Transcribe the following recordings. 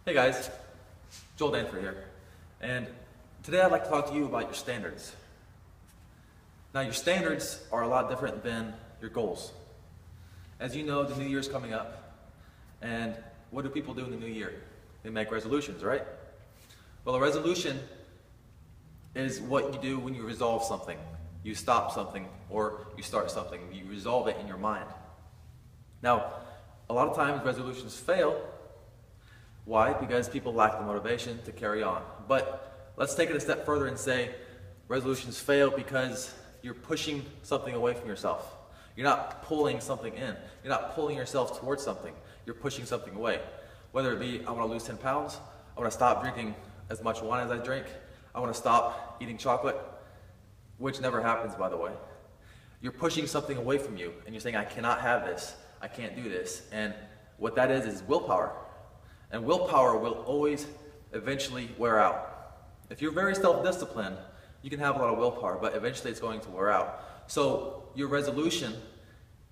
Hey guys, Joel Danford here, and today I'd like to talk to you about your standards. Now your standards are a lot different than your goals. As you know, the new year's coming up, and what do people do in the new year? They make resolutions, right? Well, a resolution is what you do when you resolve something. You stop something or you start something. You resolve it in your mind. Now, a lot of times resolutions fail. Why? Because people lack the motivation to carry on. But let's take it a step further and say resolutions fail because you're pushing something away from yourself. You're not pulling something in. You're not pulling yourself towards something. You're pushing something away. Whether it be, I want to lose 10 pounds, I want to stop drinking as much wine as I drink, I want to stop eating chocolate, which never happens, by the way. You're pushing something away from you, and you're saying, I cannot have this, I can't do this. And what that is willpower. And willpower will always eventually wear out. If you're very self-disciplined, you can have a lot of willpower, but eventually it's going to wear out. So your resolution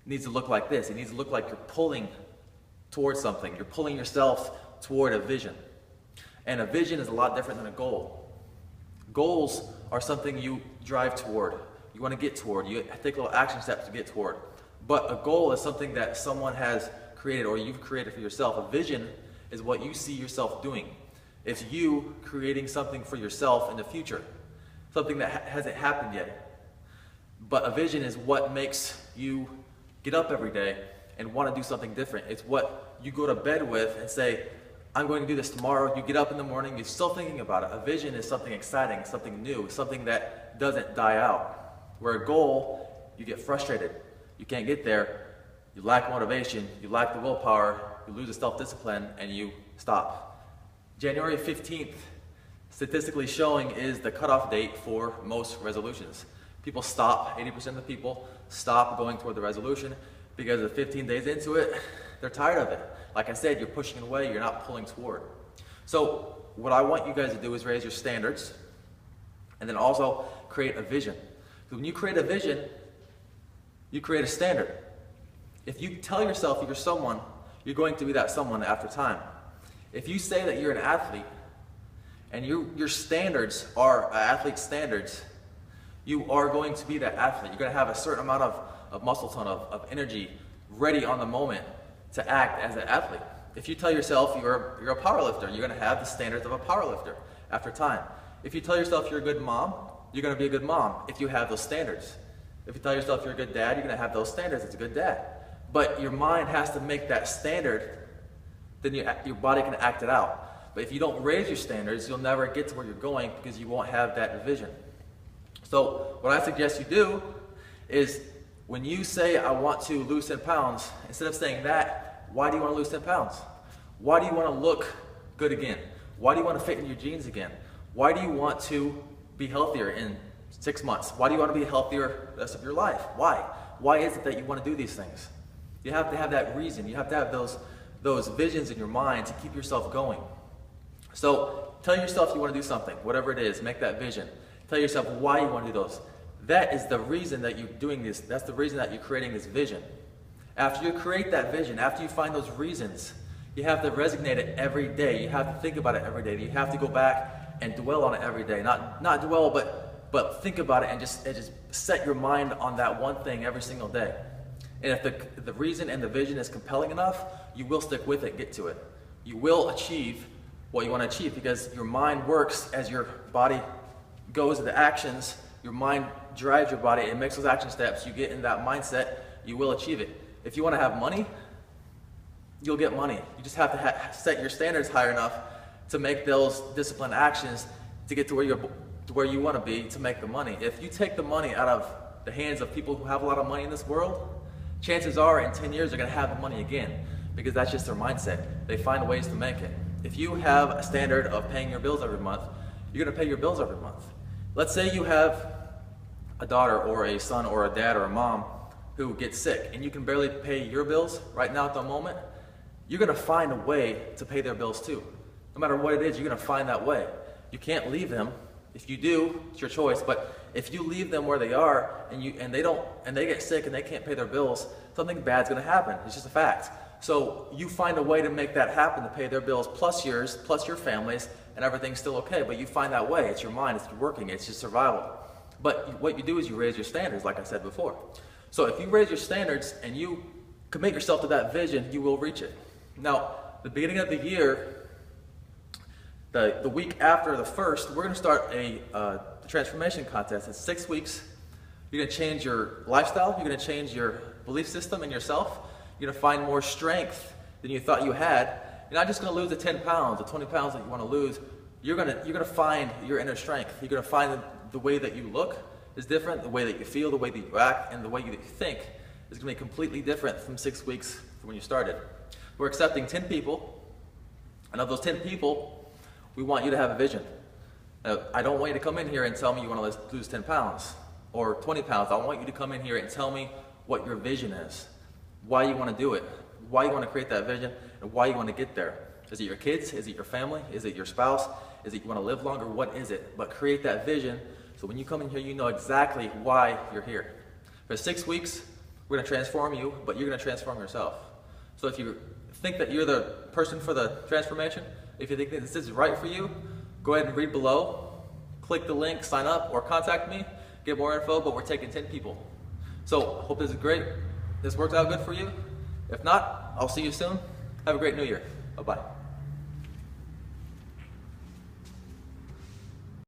needs to look like this. It needs to look like you're pulling towards something. You're pulling yourself toward a vision. And a vision is a lot different than a goal. Goals are something you drive toward. You want to get toward. You take little action steps to get toward. But a goal is something that someone has created or you've created for yourself. A vision is what you see yourself doing. It's you creating something for yourself in the future. Something that hasn't happened yet. But a vision is what makes you get up every day and want to do something different. It's what you go to bed with and say, I'm going to do this tomorrow. You get up in the morning, you're still thinking about it. A vision is something exciting, something new, something that doesn't die out. Where a goal, you get frustrated. You can't get there. You lack motivation. You lack the willpower. You lose the self-discipline and you stop. January 15th, statistically showing, is the cutoff date for most resolutions. People stop, 80% of the people stop going toward the resolution because the 15 days into it, they're tired of it. Like I said, you're pushing away, you're not pulling toward. So what I want you guys to do is raise your standards and then also create a vision. So when you create a vision, you create a standard. If you tell yourself you're someone, you're going to be that someone after time. If you say that you're an athlete and your standards are athlete standards, you are going to be that athlete. You're going to have a certain amount of muscle tone, of energy ready on the moment to act as an athlete. If you tell yourself you're a powerlifter, you're going to have the standards of a powerlifter after time. If you tell yourself you're a good mom, you're going to be a good mom if you have those standards. If you tell yourself you're a good dad, you're going to have those standards as a good dad. But your mind has to make that standard, then your body can act it out. But if you don't raise your standards, you'll never get to where you're going because you won't have that vision. So what I suggest you do is when you say, I want to lose 10 pounds, instead of saying that, why do you want to lose 10 pounds? Why do you want to look good again? Why do you want to fit in your jeans again? Why do you want to be healthier in 6 months? Why do you want to be healthier the rest of your life? Why? Why is it that you want to do these things? You have to have that reason. You have to have those visions in your mind to keep yourself going. So tell yourself you want to do something, whatever it is, make that vision. Tell yourself why you want to do those. That is the reason that you're doing this. That's the reason that you're creating this vision. After you create that vision, after you find those reasons, you have to resonate it every day. You have to think about it every day. You have to go back and dwell on it every day. Not dwell, but think about it and just set your mind on that one thing every single day. And if the reason and the vision is compelling enough, you will stick with it, get to it. You will achieve what you want to achieve because your mind works as your body goes to the actions. Your mind drives your body, it makes those action steps. You get in that mindset, you will achieve it. If you want to have money, you'll get money. You just have to set your standards high enough to make those disciplined actions to get to where you want to be to make the money. If you take the money out of the hands of people who have a lot of money in this world, chances are in 10 years they're going to have the money again because that's just their mindset. They find ways to make it. If you have a standard of paying your bills every month, you're going to pay your bills every month. Let's say you have a daughter or a son or a dad or a mom who gets sick and you can barely pay your bills right now at the moment. You're going to find a way to pay their bills too. No matter what it is, you're going to find that way. You can't leave them. If you do, it's your choice. But if you leave them where they are and they get sick and they can't pay their bills, something bad's going to happen. It's just a fact. So you find a way to make that happen, to pay their bills plus yours, plus your family's, and everything's still okay. But you find that way. It's your mind, it's working, it's just survival. But what you do is you raise your standards, like I said before. So if you raise your standards and you commit yourself to that vision, you will reach it. Now, the beginning of the year, the week after the 1st, we're going to start a transformation contest. It's 6 weeks. You're going to change your lifestyle. You're going to change your belief system in yourself. You're going to find more strength than you thought you had. You're not just going to lose the 10 pounds, the 20 pounds that you want to lose. You're going to find your inner strength. You're going to find the way that you look is different, the way that you feel, the way that you act, and the way that you think is going to be completely different from 6 weeks from when you started. We're accepting 10 people, and of those 10 people, we want you to have a vision. I don't want you to come in here and tell me you want to lose 10 pounds or 20 pounds. I want you to come in here and tell me what your vision is, why you want to do it, why you want to create that vision, and why you want to get there. Is it your kids? Is it your family? Is it your spouse? Is it you want to live longer? What is it? But create that vision so when you come in here, you know exactly why you're here. For 6 weeks, we're going to transform you, but you're going to transform yourself. So if you think that you're the person for the transformation, if you think that this is right for you, go ahead and read below, click the link, sign up, or contact me, get more info, but we're taking 10 people. So, hope this is great. This works out good for you. If not, I'll see you soon. Have a great new year. Bye-bye.